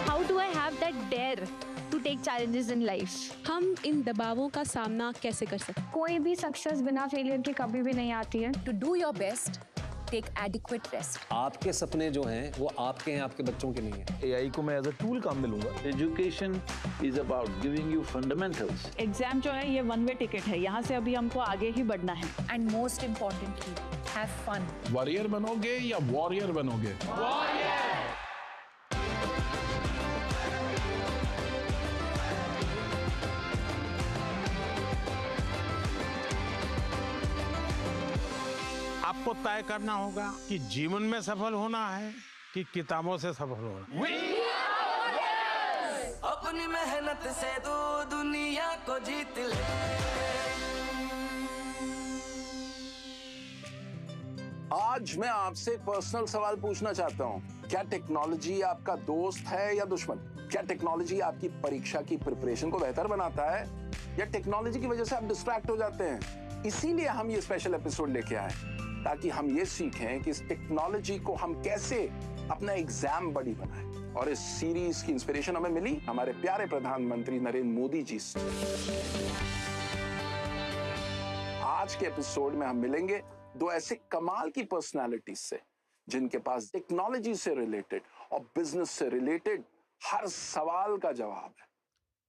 How do I have that dare to take challenges in life? हम इन दबावों का सामना कैसे कर सकते हैं? कोई भी सक्सेस बिना फेलियर के कभी भी नहीं आती है। To do your best, take adequate rest. आपके सपने जो हैं वो आपके हैं, आपके बच्चों के नहीं हैं। AI को मैं एज अ टूल काम में लूंगा। Education is about giving you fundamentals. Exam जो है ये वन वे टिकट है, यहाँ से अभी हमको आगे ही बढ़ना है। And most importantly, have fun. Warrior बनोगे या वॉरियर बनोगे? आपको तय करना होगा कि जीवन में सफल होना है कि किताबों से सफल होना है। अपनी मेहनत से तू दुनिया को जीत ले। आज मैं आपसे एक पर्सनल सवाल पूछना चाहता हूँ। क्या टेक्नोलॉजी आपका दोस्त है या दुश्मन? क्या टेक्नोलॉजी आपकी परीक्षा की प्रिपरेशन को बेहतर बनाता है या टेक्नोलॉजी की वजह से आप डिस्ट्रैक्ट हो जाते हैं? इसीलिए हम ये स्पेशल एपिसोड लेके आए ताकि हम ये सीखें कि इस टेक्नोलॉजी को हम कैसे अपना एग्जाम बडी बनाएं। और इस सीरीज की इंस्पिरेशन हमें मिली हमारे प्यारे प्रधानमंत्री नरेंद्र मोदी जी से। आज के एपिसोड में हम मिलेंगे दो ऐसे कमाल की पर्सनालिटीज से जिनके पास टेक्नोलॉजी से रिलेटेड और बिजनेस से रिलेटेड हर सवाल का जवाब है।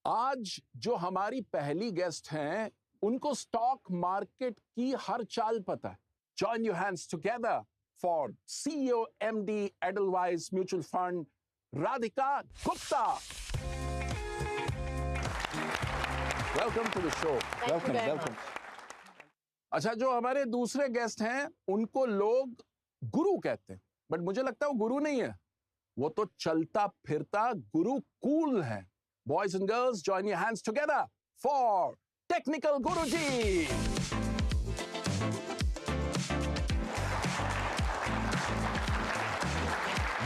आज जो हमारी पहली गेस्ट हैं उनको स्टॉक मार्केट की हर चाल पता है। Join your hands together for CEO MD Edelweiss Mutual Fund, Radhika Gupta. Welcome to the show. Welcome. अच्छा, जो हमारे दूसरे गेस्ट हैं उनको लोग गुरु कहते हैं, बट मुझे लगता है वो गुरु नहीं है, वो तो चलता फिरता गुरु कूल है। Boys and girls, join your hands together for Technical Guruji.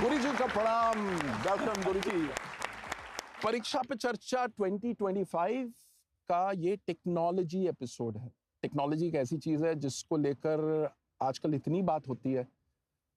गुरुजी का प्रणाम। वेलकम गुरुजी। परीक्षा पे चर्चा 2025 का ये टेक्नोलॉजी एपिसोड है। टेक्नोलॉजी एक ऐसी चीज है जिसको लेकर आजकल इतनी बात होती है,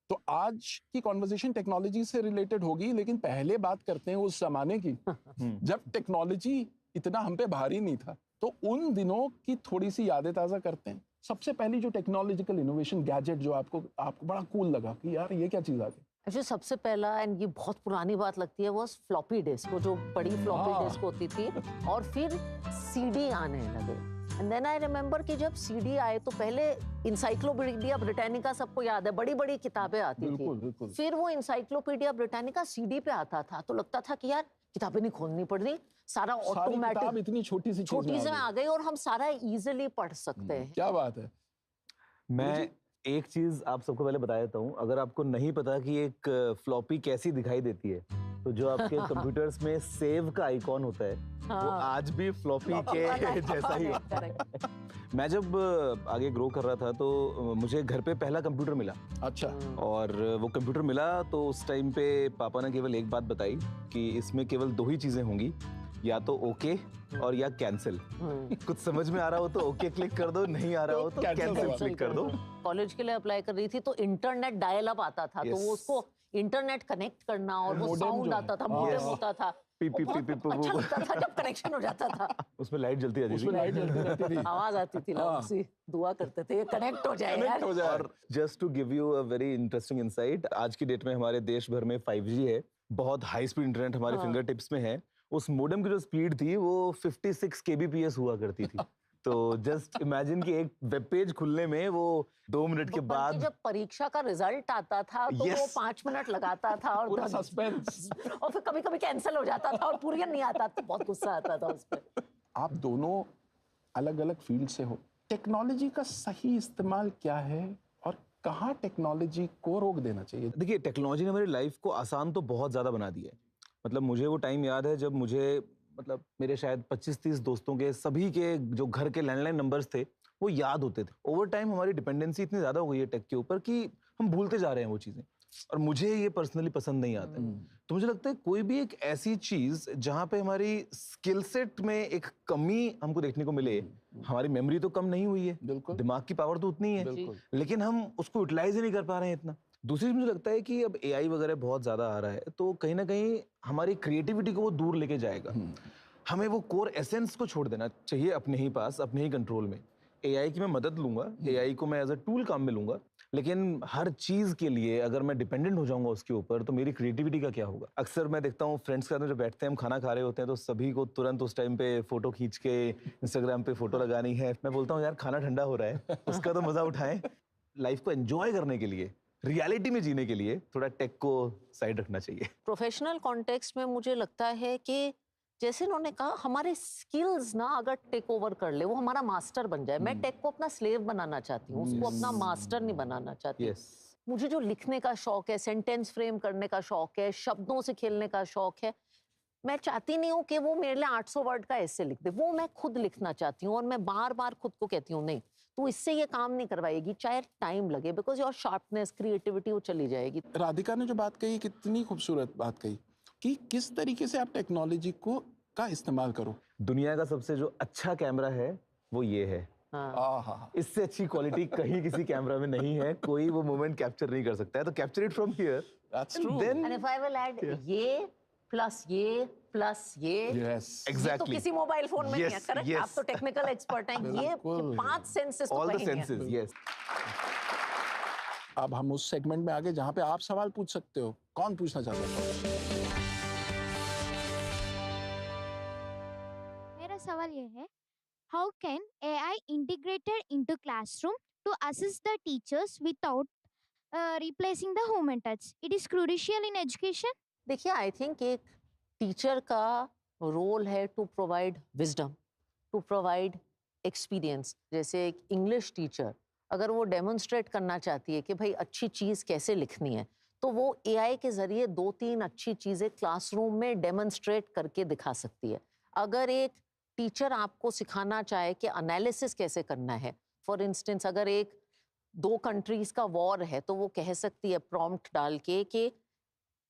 तो आज की कॉन्वर्सेशन टेक्नोलॉजी से रिलेटेड होगी, लेकिन पहले बात करते हैं उस जमाने की जब टेक्नोलॉजी इतना हम पे भारी नहीं था। तो उन दिनों की थोड़ी सी यादें ताजा करते हैं। सबसे पहली जो टेक्नोलॉजिकल इनोवेशन गैजेट जो आपको बड़ा कूल लगा कि यार ये क्या चीज आ गई? एक्चुअली सबसे पहला, एंड ये बहुत पुरानी बात लगती है, वो फ्लॉपी डिस्क, वो जो बड़ी फ्लॉपी डिस्क होती थी, और फिर सीडी आने लगे। एंड देन आई रिमेम्बर कि जब सीडी आए तो पहले इंसाइक्लोपीडिया ब्रिटानिका सबको याद है, बड़ी बड़ी किताबें आती थी। फिर वो इंसाइक्लोपीडिया ब्रिटानिका सीडी पे आता था, तो लगता था कि यार किताबें नहीं खोलनी पड़ रही, सारा ऑटोमेटिक इतनी छोटी सी में आ गई और हम सारा इजीली पढ़ सकते हैं। क्या बात है। मैं एक चीज आप सबको पहले बता देता हूँ, अगर आपको नहीं पता कि एक फ्लॉपी कैसी दिखाई देती है, तो जो आपके कंप्यूटर्स में सेव का आइकॉन होता है, वो आज भी फ्लॉपी के जैसा ही होता है। मैं जब आगे ग्रो कर रहा था तो मुझे घर पे पहला कंप्यूटर मिला। अच्छा। और वो कंप्यूटर मिला तो उस टाइम पे पापा ने केवल एक बात बताई कि इसमें केवल दो ही चीजें होंगी, या तो ओके और या कैंसिल। कुछ समझ में आ रहा हो तो ओके क्लिक कर दो, नहीं आ रहा हो तो कैंसिल क्लिक कर दो। कॉलेज के लिए अप्लाई कर रही थी तो इंटरनेट डायल अप आता था, तो वो उसको इंटरनेट कनेक्ट करना और वो साउंड आता था, मॉडेम होता था, अच्छा लगता था जब कनेक्शन हो जाता था। उसमें लाइट जलती रहती थी, आवाज आती थी, लोग दुआ करते थे कनेक्ट हो जाए यार। और just to give you a very interesting insight, आज की डेट में हमारे देश भर में 5G है, बहुत हाई स्पीड इंटरनेट हमारे फिंगर टिप्स में है। उस मोडेम की जो स्पीड थी वो 56 kbps हुआ करती थी। तो जस्ट इमेजिन कि एक वेब पेज खुलने में वो 2 मिनट के बाद जब परीक्षा का रिजल्ट आता था तो वो 5 मिनट लगाता था और पूरा सस्पेंस, और फिर कभी कभी कैंसिल हो जाता था और पूरा नहीं आता था, बहुत गुस्सा आता था उस पर। आप दोनों अलग अलग फील्ड से हो, टेक्नोलॉजी का सही इस्तेमाल क्या है और कहाँ टेक्नोलॉजी को रोक देना चाहिए? देखिए, टेक्नोलॉजी ने मेरी लाइफ को आसान तो बहुत ज्यादा बना दिया है। मतलब मुझे वो टाइम याद है जब मुझे, मतलब मेरे शायद 25-30 दोस्तों के सभी के जो घर के लैंडलाइन नंबर्स थे वो याद होते थे। ओवर टाइम हमारी डिपेंडेंसी इतनी ज्यादा हो गई है टेक के ऊपर कि हम भूलते जा रहे हैं वो चीजें, और मुझे ये पर्सनली पसंद नहीं आता है। तो मुझे लगता है कोई भी एक ऐसी चीज जहां पे हमारी स्किल सेट में एक कमी हमको देखने को मिले, हमारी मेमोरी तो कम नहीं हुई है, दिमाग की पावर तो उतनी है, लेकिन हम उसको यूटिलाइज ही नहीं कर पा रहे हैं इतना। दूसरी चीज़ मुझे लगता है कि अब एआई वगैरह बहुत ज़्यादा आ रहा है, तो कहीं ना कहीं हमारी क्रिएटिविटी को वो दूर लेके जाएगा। हमें वो कोर एसेंस को छोड़ देना चाहिए अपने ही पास, अपने ही कंट्रोल में। एआई की मैं मदद लूंगा, एआई को मैं एज अ टूल काम में लूंगा, लेकिन हर चीज़ के लिए अगर मैं डिपेंडेंट हो जाऊंगा उसके ऊपर, तो मेरी क्रिएटिविटी का क्या होगा। अक्सर मैं देखता हूँ फ्रेंड्स के साथ में जब बैठते हैं, हम खाना खा रहे होते हैं, तो सभी को तुरंत उस टाइम पे फोटो खींच के इंस्टाग्राम पे फोटो लगानी है। मैं बोलता हूँ यार खाना ठंडा हो रहा है, उसका तो मजा उठाएं। लाइफ को एंजॉय करने के लिए, रियलिटी में जीने के लिए थोड़ा टेक को साइड रखना चाहिए। प्रोफेशनल कॉन्टेक्स्ट में मुझे लगता है कि जैसे उन्होंने कहा, हमारे स्किल्स ना अगर टेक ओवर कर ले, वो हमारा मास्टर बन जाए। मैं टेक को अपना स्लेव बनाना चाहती हूँ, उसको अपना मास्टर नहीं बनाना चाहती। मुझे जो लिखने का शौक है, सेंटेंस फ्रेम करने का शौक है, शब्दों से खेलने का शौक है, मैं चाहती नहीं हूँ कि वो मेरे लिए 800 वर्ड का ऐसे लिख दे। वो मैं खुद लिखना चाहती हूँ, और मैं बार बार खुद को कहती हूँ नहीं, तो इससे ये काम नहीं करवाएगी, चाहे टाइम लगे, बिकॉज योर शार्पनेस, क्रिएटिविटी वो चली जाएगी। राधिका ने जो बात कही, कितनी खूबसूरत बात कही कि किस तरीके से आप टेक्नोलॉजी को का इस्तेमाल करो। दुनिया का सबसे जो अच्छा कैमरा है वो ये है। इससे अच्छी क्वालिटी कहीं किसी कैमरा में नहीं है, कोई वो मोमेंट कैप्चर नहीं कर सकता है। तो capture it from here. That's true. And if I will add ये प्लस ये प्लस ये, एग्जैक्टली, तो किसी मोबाइल फोन में नहीं है। करेक्ट, आप तो टेक्निकल एक्सपर्ट हैं। ये 5 सेंसेस तो ऑल द कहीं सेंसेस, यस। अब हम उस सेगमेंट में आगे जहां पे आप सवाल पूछ सकते हो। कौन पूछना चाहता है? मेरा सवाल ये है, how can AI integrated into classroom to assist the teachers without replacing the human touch? It is crucial in education. देखिए, आई थिंक एक टीचर का रोल है to provide wisdom, to provide experience. जैसे एक इंग्लिश टीचर अगर वो demonstrate करना चाहती है कि भाई अच्छी चीज़ कैसे लिखनी है, तो वो AI के ज़रिए 2-3 अच्छी चीज़ें क्लासरूम में डेमोन्स्ट्रेट करके दिखा सकती है। अगर एक टीचर आपको सिखाना चाहे कि एनालिसिस कैसे करना है, फॉर इंस्टेंस अगर एक 2 कंट्रीज का वॉर है, तो वो कह सकती है प्रॉम्प्ट डाल के कि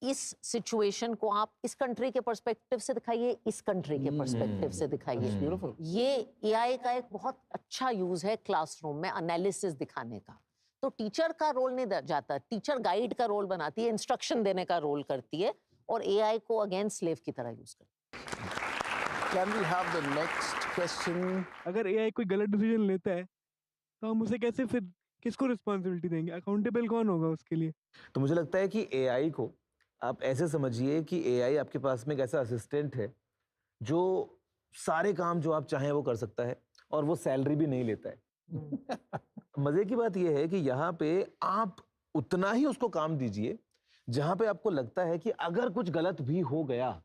इस सिचुएशन को आप इस कंट्री के पर्सपेक्टिव से दिखाइए, इस कंट्री के पर्सपेक्टिव से दिखाइए। ये AI का एक बहुत अच्छा यूज है क्लासरूम में एनालिसिस दिखाने का। तो टीचर का रोल नहीं जाता, टीचर गाइड का रोल बनाती है, इंस्ट्रक्शन देने का रोल करती है, और AI को अगेन स्लेव की तरह यूज करती है। Can we have the next question? अगर AI कोई गलत डिसीजन लेता है, तो हम उसे कैसे, फिर किसको रिस्पॉन्सिबिलिटी देंगे? अकाउंटेबल कौन होगा उसके लिए? तो मुझे लगता है कि AI को आप ऐसे समझिए कि AI आपके पास में एक ऐसा असिस्टेंट है जो सारे काम जो आप चाहें वो कर सकता है, और वो सैलरी भी नहीं लेता है। मजे की बात यह है कि यहाँ पे आप उतना ही उसको काम दीजिए जहां पे आपको लगता है कि अगर कुछ गलत भी हो गया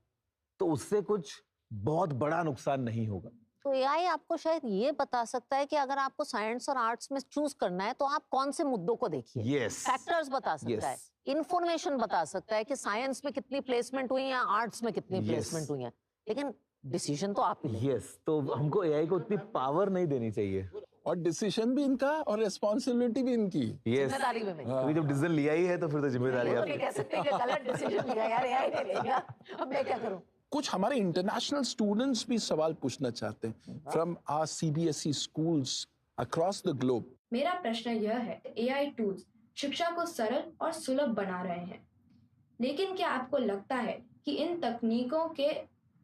तो उससे कुछ बहुत बड़ा नुकसान नहीं होगा। तो AI आपको शायद ये बता सकता है कि अगर आपको साइंस और आर्ट्स में चूज करना है, तो आप कौन से मुद्दों को देखिए। Yes. फैक्टर्स बता सकता है, इंफॉर्मेशन बता सकता है कि साइंस में कितनी प्लेसमेंट हुई है, आर्ट्स में कितनी प्लेसमेंट हुई है, लेकिन डिसीजन तो आप ही लें। यस, तो हमको AI को उतनी पावर नहीं देनी चाहिए, और डिसीजन भी इनका और रिस्पॉन्सिबिलिटी भी इनकी। जिम्मेदारी भी अभी जब डिसीजन लिया ही है तो फिर तो जिम्मेदारी आपकी। कह सकते हैं कि गलत डिसीजन लिया यार, AI ने लिया, अब मैं क्या करूं। कुछ हमारे इंटरनेशनल स्टूडेंट्स भी सवाल पूछना चाहते हैं from our CBSE schools across the globe. मेरा प्रश्न यह है, AI टूल्स शिक्षा को सरल और सुलभ बना रहे हैं, लेकिन क्या आपको लगता है कि इन तकनीकों के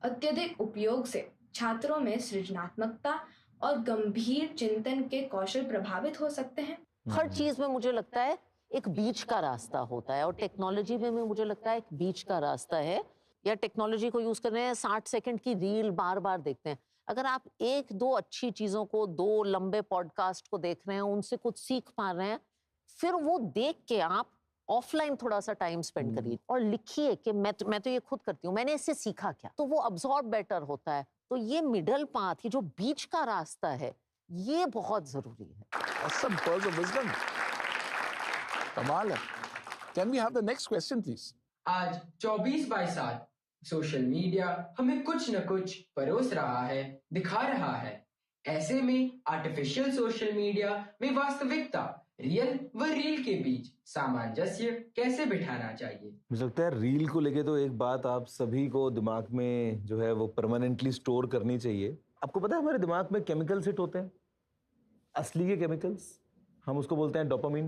अत्यधिक उपयोग से छात्रों में सृजनात्मकता और गंभीर चिंतन के कौशल प्रभावित हो सकते हैं? हर चीज में मुझे लगता है एक बीच का रास्ता होता है, और टेक्नोलॉजी में मुझे लगता है एक बीच का रास्ता है। या टेक्नोलॉजी को यूज कर रहे हैं, 60 सेकंड की रील बार बार देखते हैं। अगर आप 1-2 अच्छी चीजों को, 2 लंबे पॉडकास्ट को देख रहे हैं, उनसे कुछ सीख पा रहे हैं, फिर वो देख के आप ऑफलाइन थोड़ा सा टाइम स्पेंड करिए और लिखिए कि मैं तो ये खुद करती हूँ, मैंने इससे सीखा क्या, तो वो अब्सॉर्ब बेटर होता है। तो ये मिडल पाथ, ये जो बीच का रास्ता है, ये बहुत जरूरी है। Awesome pearls of wisdom. कमाल है। Can we have the next question, please? आज 24/7 सोशल मीडिया हमें कुछ न कुछ परोस रहा है, दिखा रहा है। ऐसे में आर्टिफिशियल सोशल मीडिया में वास्तविकता, रियल व रील के बीच सामंजस्य कैसे बिठाना चाहिए? मुझे लगता है रील को लेके तो एक बात आप सभी को दिमाग में जो है वो परमानेंटली स्टोर करनी चाहिए। आपको पता है हमारे दिमाग में केमिकल्स हिट होते हैं, असली के केमिकल्स। हम उसको बोलते हैं डोपामिन।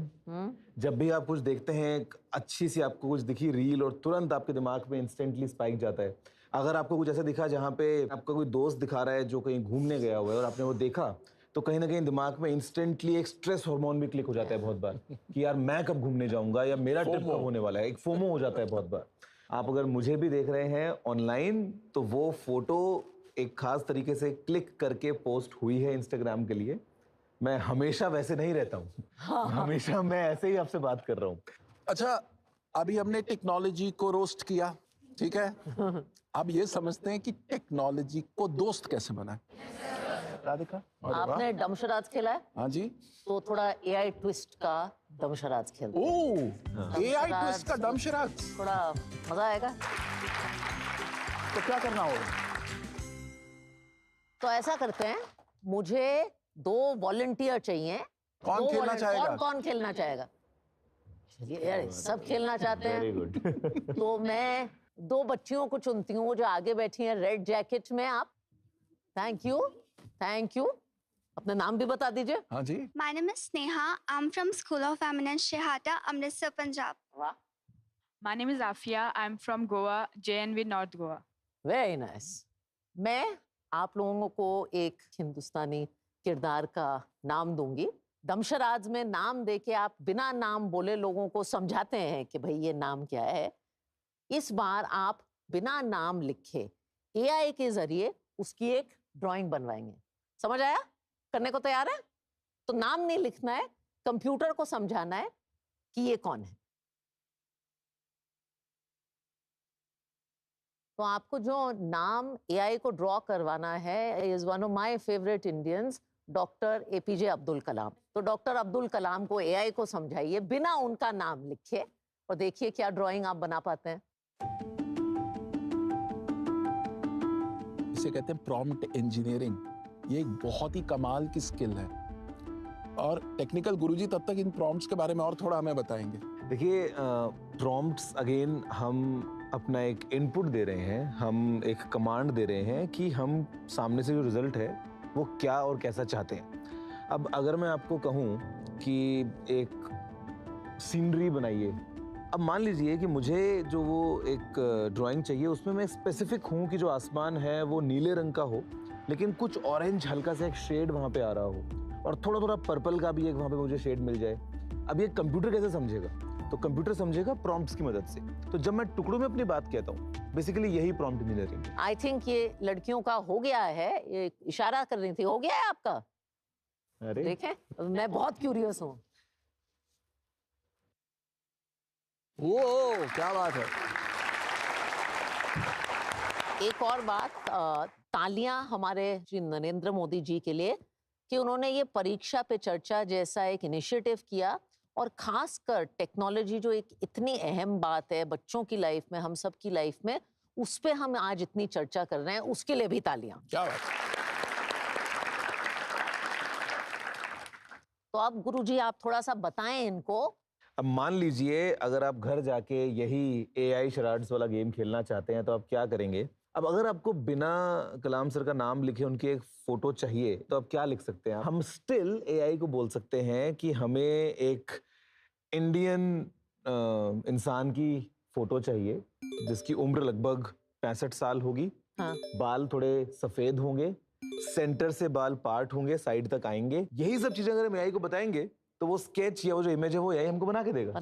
जब भी आप कुछ देखते हैं, एक अच्छी सी आपको कुछ दिखी रील और तुरंत आपके दिमाग में इंस्टेंटली स्पाइक जाता है। अगर आपको कुछ ऐसा दिखा जहाँ पे आपका कोई दोस्त दिखा रहा है जो कहीं घूमने गया हुआ है और आपने वो देखा, तो कहीं ना कहीं दिमाग में इंस्टेंटली एक स्ट्रेस हार्मोन भी क्लिक हो जाता है बहुत बार कि यार मैं कब घूमने जाऊंगा या मेरा ट्रिप कब होने वाला है। एक फोमो हो जाता है बहुत बार। आप अगर मुझे भी देख रहे हैं ऑनलाइन, तो वो फोटो एक खास तरीके से क्लिक करके पोस्ट हुई है इंस्टाग्राम के लिए। मैं हमेशा वैसे नहीं रहता हूँ। हमेशा मैं ऐसे ही आपसे बात कर रहा हूँ। अच्छा, अभी हमने टेक्नोलॉजी को रोस्ट किया, ठीक है? अब ये समझते हैं कि टेक्नोलॉजी को दोस्त कैसे बनाए। राधिका, आपने डमशराज खेला है? हाँ जी। तो थोड़ा एआई ट्विस्ट का डमशराज खेलते हैं। ओह, एआई ट्विस्ट का डमशराज, थोड़ा मजा आएगा। तो क्या करना होगा? तो ऐसा करते हैं, मुझे 2 वॉलंटियर चाहिए। कौन खेलना चाहेगा? कौन खेलना चाहेगा? चलिए यार, सब खेलना चाहते हैं। Very good. तो मैं 2 बच्चियों को चुनती हूँ जो आगे बैठी हैं रेड जैकेट में। आप थैंक यू, थैंक यू। अपना नाम भी बता दीजिए। हाँ जी। My name is Sneha. I'm from School of Eminence Shehata, Amritsar, Punjab. वाह। My name is Afia. I'm from Goa, JNV North Goa. Very nice. मैं आप लोगों को एक हिंदुस्तानी किरदार का नाम दूंगी। दमशराज में नाम देके आप बिना नाम बोले लोगों को समझाते हैं कि भाई ये नाम क्या है। इस बार आप बिना नाम लिखे एआई के जरिए उसकी एक ड्राइंग बनवाएंगे। समझ आया? करने को तैयार है? तो नाम नहीं लिखना है, कंप्यूटर को समझाना है कि ये कौन है। तो आपको जो नाम एआई को ड्रॉ करवाना है is one of my favourite Indians, doctor APJ Abdul Kalam. तो डॉक्टर अब्दुल कलाम को एआई को समझाइए बिना उनका नाम लिखे और देखिए क्या ड्राइंग आप बना पाते हैं। इसे कहते हैं प्रॉम्प्ट इंजीनियरिंग। ये एक बहुत ही कमाल की स्किल है और टेक्निकल गुरुजी तब तक इन प्रॉम्प्ट्स के बारे में और थोड़ा हमें बताएंगे। देखिए, प्रॉम्प्ट्स अगेन हम अपना एक इनपुट दे रहे हैं, हम एक कमांड दे रहे हैं कि हम सामने से जो रिजल्ट है वो क्या और कैसा चाहते हैं। अब अगर मैं आपको कहूँ कि एक सीनरी बनाइए, अब मान लीजिए कि मुझे जो वो एक ड्राइंग चाहिए उसमें मैं स्पेसिफिक हूँ कि जो आसमान है वो नीले रंग का हो, लेकिन कुछ ऑरेंज हल्का सा एक शेड वहाँ पे आ रहा हो और थोड़ा थोड़ा पर्पल का भी एक वहाँ पे मुझे शेड मिल जाए। अब ये कंप्यूटर कैसे समझेगा? तो कंप्यूटर समझेगा प्रॉम्प्ट्स की मदद से। तो जब मैं टुकड़ों में अपनी बात कहता हूँ, बेसिकली यही प्रॉम्प्ट इंजीनियरिंग है। आई थिंक ये लड़कियों का हो गया है, ये इशारा कर रही थी, हो गया है आपका? अरे देखें, मैं बहुत क्यूरियस हूँ। वो क्या बात है। एक और बात, तालियां हमारे श्री नरेंद्र मोदी जी के लिए कि उन्होंने ये परीक्षा पे चर्चा जैसा एक इनिशिएटिव किया और खासकर टेक्नोलॉजी जो एक इतनी अहम बात है बच्चों की लाइफ में, हम सब की लाइफ में, उस पे हम आज इतनी चर्चा कर रहे हैं, उसके लिए भी तालियां। क्या बात है। तो अब गुरुजी आप थोड़ा सा बताएं इनको। अब मान लीजिए अगर आप घर जाके यही एआई शराड्स वाला गेम खेलना चाहते हैं तो आप क्या करेंगे? अब अगर आपको बिना कलाम सर का नाम लिखे उनकी एक फोटो चाहिए तो आप क्या लिख सकते हैं? हम स्टिल एआई को बोल सकते हैं कि हमें एक इंडियन इंसान की फोटो चाहिए जिसकी उम्र लगभग 65 साल होगी। हाँ। बाल थोड़े सफेद होंगे, सेंटर से बाल पार्ट होंगे, साइड तक आएंगे। यही सब चीजें अगर हम एआई को बताएंगे तो वो स्केच या वो जो इमेज है वो एआई हमको बना के देगा।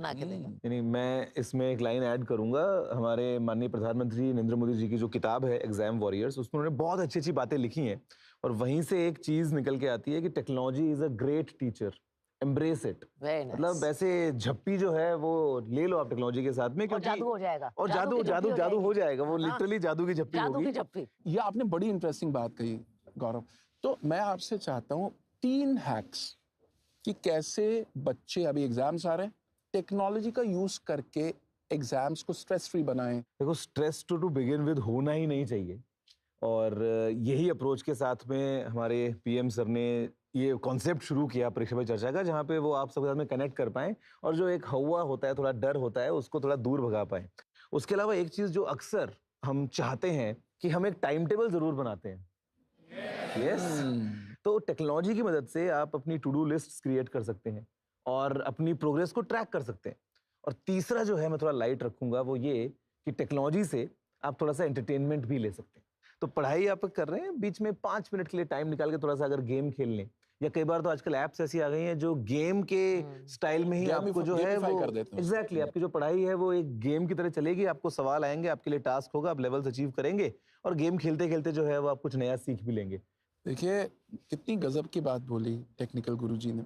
यानी मैं इसमें एक लाइन ऐड करूंगा, हमारे माननीय प्रधानमंत्री नरेंद्र मोदी जी की जो किताब है एग्जाम वॉरियर्स, उसमें उन्होंने बहुत अच्छी अच्छी बातें लिखी हैं और वहीं से एक चीज निकल के आती है कि technology is a great teacher, embrace it. मतलब ऐसे झप्पी जो है वो ले लो आप टेक्नोलॉजी के साथ में, क्योंकि जादू हो जाएगा। और जादू हो जाएगा। वो लिटरली जादू की झप्पी होगी। ये आपने बड़ी इंटरेस्टिंग बात कही गौरव। तो मैं आपसे चाहता हूँ 3 हैक्स कि कैसे बच्चे, अभी एग्जाम्स आ रहे हैं, टेक्नोलॉजी का यूज करके एग्जाम्स को स्ट्रेस फ्री बनाएं। देखो, स्ट्रेस टू बिगिन विद होना ही नहीं चाहिए और यही अप्रोच के साथ में हमारे पीएम सर ने ये कॉन्सेप्ट शुरू किया परीक्षा पे चर्चा का, जहाँ पे वो आप सबके साथ में कनेक्ट कर पाएं और जो एक हवा होता है, थोड़ा डर होता है, उसको थोड़ा दूर भगा पाएं। उसके अलावा एक चीज जो अक्सर हम चाहते हैं कि हम एक टाइम टेबल जरूर बनाते हैं। यस। तो टेक्नोलॉजी की मदद से आप अपनी टू डू लिस्ट क्रिएट कर सकते हैं और अपनी प्रोग्रेस को ट्रैक कर सकते हैं। और तीसरा जो है मैं थोड़ा लाइट रखूंगा वो ये कि टेक्नोलॉजी से आप थोड़ा सा एंटरटेनमेंट भी ले सकते हैं। तो पढ़ाई आप कर रहे हैं, बीच में 5 मिनट के लिए टाइम निकाल के थोड़ा सा अगर गेम खेल लें, या कई बार तो आजकल ऐप्स ऐसी आ गई हैं जो गेम के स्टाइल में ही आपको जो है वो एग्जैक्टली आपकी जो पढ़ाई है वो एक गेम की तरह चलेगी। आपको सवाल आएंगे, आपके लिए टास्क होगा, आप लेवल्स अचीव करेंगे और गेम खेलते खेलते जो है वो आप कुछ नया सीख भी लेंगे। देखिए कितनी गजब की बात बोली टेक्निकल गुरुजी ने,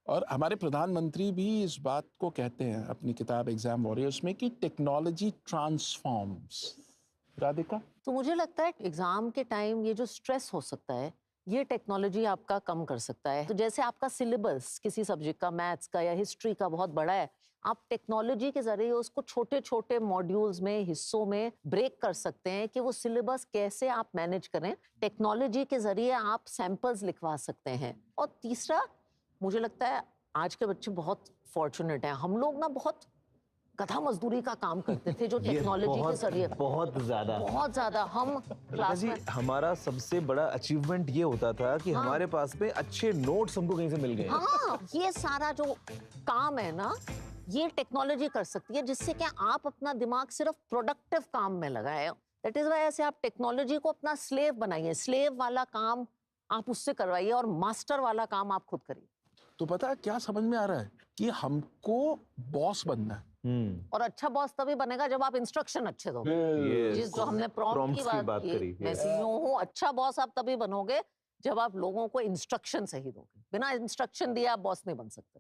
और हमारे प्रधानमंत्री भी इस बात को कहते हैं अपनी किताब एग्जाम वॉरियर्स में कि टेक्नोलॉजी ट्रांसफॉर्म्स। राधिका? तो मुझे लगता है एग्जाम के टाइम ये जो स्ट्रेस हो सकता है ये टेक्नोलॉजी आपका कम कर सकता है। तो जैसे आपका सिलेबस किसी सब्जेक्ट का, मैथ्स का या हिस्ट्री का बहुत बड़ा है, आप टेक्नोलॉजी के जरिए उसको छोटे छोटे मॉड्यूल्स में, हिस्सों में ब्रेक कर सकते हैं कि वो सिलेबस कैसे आप मैनेज करें। टेक्नोलॉजी के जरिए आप सैंपल्स लिखवा सकते हैं। और तीसरा मुझे लगता है आज के बच्चे बहुत फॉर्चुनेट हैं। हम लोग ना बहुत गधा मजदूरी का काम करते थे जो टेक्नोलॉजी के जरिए बहुत ज्यादा हम क्लास में, हमारा सबसे बड़ा अचीवमेंट ये होता था कि हमारे पास में अच्छे नोट्स हमको कहीं से मिल गए। हाँ, ये सारा जो काम है ना ये टेक्नोलॉजी कर सकती है, जिससे कि आप अपना दिमाग सिर्फ प्रोडक्टिव काम में लगाए। दैट इज वाई ऐसे आप टेक्नोलॉजी को अपना स्लेव बनाइए। स्लेव वाला काम आप उससे करवाइए और मास्टर वाला काम आप खुद करिए। तो पता है क्या समझ में आ रहा है कि हमको बॉस बनना है। और अच्छा बॉस तभी बनेगा जब आप इंस्ट्रक्शन अच्छे दो। जिस जो हमने प्रॉम्प्ट की बात की, मैं सीईओ हूँ, अच्छा बॉस आप तभी बनोगे जब आप लोगों को इंस्ट्रक्शन सही दोगे। बिना इंस्ट्रक्शन दिए आप बॉस नहीं बन सकते।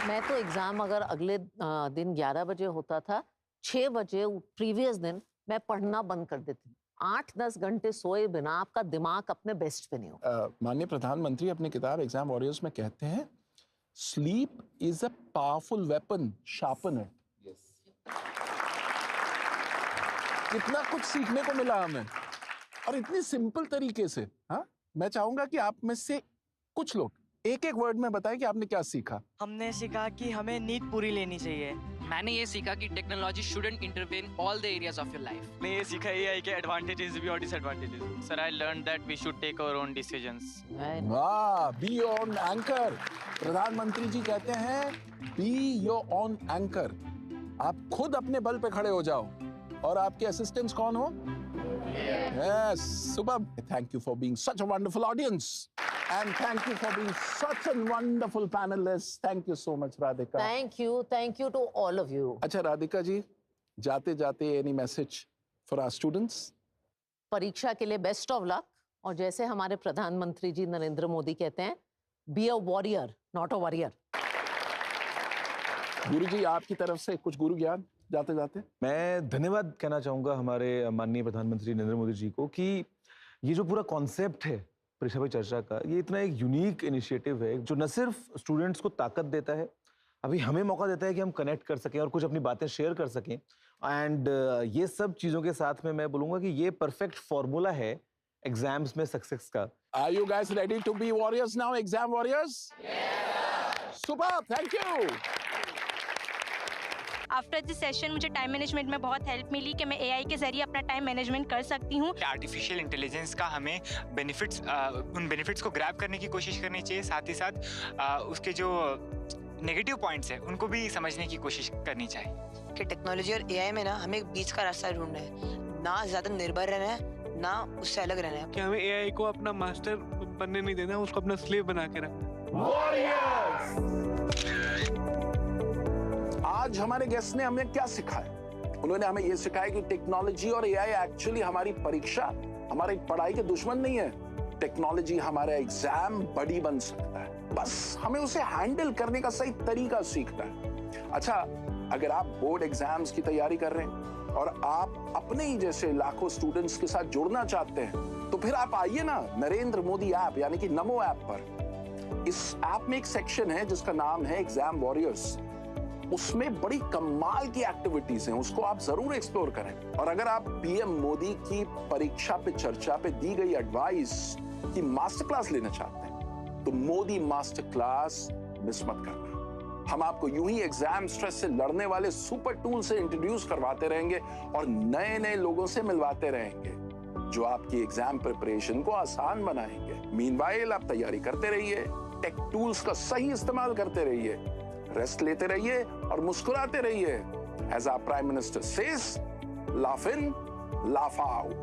मैं तो एग्जाम अगर अगले दिन 11 बजे होता था, 6 बजे प्रीवियस दिन मैं पढ़ना बंद कर देती। 8-10 घंटे सोए बिना आपका दिमाग अपने बेस्ट पे नहीं हो। माननीय प्रधानमंत्री अपनी किताब एग्जाम वॉरियर्स में कहते हैं sleep is a powerful weapon, sharpen it. कितना कुछ सीखने को मिला हमें और इतनी सिंपल तरीके से। हाँ, मैं चाहूंगा कि आप में से कुछ लोग एक एक वर्ड में बताएं कि आपने क्या सीखा। हमने सीखा कि हमें नींद पूरी लेनी चाहिए। मैंने ये सीखा कि technology shouldn't intervene all the areas of your life. मैंने ये सीखा एआई के एडवांटेजेस भी और disadvantages. Sir I learn that we should take our own decisions. वाह, बी योर ओन एंकर। प्रधानमंत्री जी कहते हैं बी योर ओन एंकर। आप खुद अपने बल पे खड़े हो जाओ। और आपके असिस्टेंट्स कौन हो? Yes, superb. Thank you for being such a wonderful audience. And thank you for being such a wonderful panelist. Thank you so much, Radhika. Thank you to all of you. अच्छा राधिका जी, जाते जाते any message for our students? परीक्षा के लिए best of luck. और जैसे हमारे प्रधानमंत्री जी नरेंद्र मोदी कहते हैं, be a warrior not a warrior. गुरुजी आपकी तरफ से कुछ गुरु ज्ञान जाते जाते? मैं धन्यवाद कहना चाहूँगा हमारे माननीय प्रधानमंत्री नरेंद्र मोदी जी को कि ये जो पूरा कॉन्सेप्ट है परीक्षा पे चर्चा का, ये इतना एक यूनिक इनिशिएटिव है जो न सिर्फ स्टूडेंट्स को ताकत देता है, अभी हमें मौका देता है कि हम कनेक्ट कर सकें और कुछ अपनी बातें शेयर कर सकें। एंड ये सब चीज़ों के साथ में मैं बोलूँगा कि ये परफेक्ट फॉर्मूला है एग्जाम्स में सक्सेस का। Are you guys ready to be warriors now, exam warriors? Yeah. Super, thank you. After this session मुझे टाइम मैनेजमेंट में बहुत हेल्प मिली कि मैं एआई के जरिए अपना टाइम मैनेजमेंट कर सकती हूँ। आर्टिफिशियल इंटेलिजेंस का हमें बेनिफिट्स, उन बेनिफिट्स को ग्रैब करने की कोशिश करनी चाहिए, साथ ही साथ उसके जो नेगेटिव पॉइंट्स हैं उनको भी समझने की कोशिश करनी चाहिए। कि टेक्नोलॉजी और एआई में ना हमें एक बीच का रास्ता ढूंढना है, ना ज़्यादा निर्भर रहना है ना उससे अलग रहना है। कि हमें एआई को अपना मास्टर बनने नहीं देना, उसको अपना स्लेव बना के रखना। आज हमारे गेस्ट ने हमें क्या सिखाया? उन्होंने हमें यह सिखाया कि टेक्नोलॉजी और एआई एक्चुअली हमारी परीक्षा, हमारी पढ़ाई के दुश्मन नहीं है। टेक्नोलॉजी हमारा एग्जाम बड़ी बन सकता है, बस हमें उसे हैंडल करने का सही तरीका सीखना है। अच्छा, अगर आप बोर्ड एग्जाम्स की तैयारी कर रहे हैं और आप अपने ही जैसे लाखों स्टूडेंट्स के साथ जुड़ना चाहते हैं, तो फिर आप आइए ना नरेंद्र मोदी ऐप यानी कि नमो ऐप पर। इस ऐप में एक सेक्शन है जिसका नाम है एग्जाम वॉरियर्स। उसमें बड़ी कमाल की एक्टिविटीज हैं, उसको आप जरूर एक्सप्लोर करें। और अगर आप पीएम मोदी की परीक्षा पे चर्चा पे दी गई एडवाइस की मास्टर क्लास लेना चाहते हैं, तो मोदी मास्टर क्लास मिस मत करना। हम आपको यूं ही एग्जाम स्ट्रेस से लड़ने वाले सुपर टूल से इंट्रोड्यूस करवाते रहेंगे और नए नए लोगों से मिलवाते रहेंगे जो आपकी एग्जाम प्रिपरेशन को आसान बनाएंगे। मीनवाइल आप तैयारी करते रहिए, टेक टूल्स का सही इस्तेमाल करते रहिए, रेस्ट लेते रहिए और मुस्कुराते रहिए। As our Prime Minister says, laugh in, laugh out.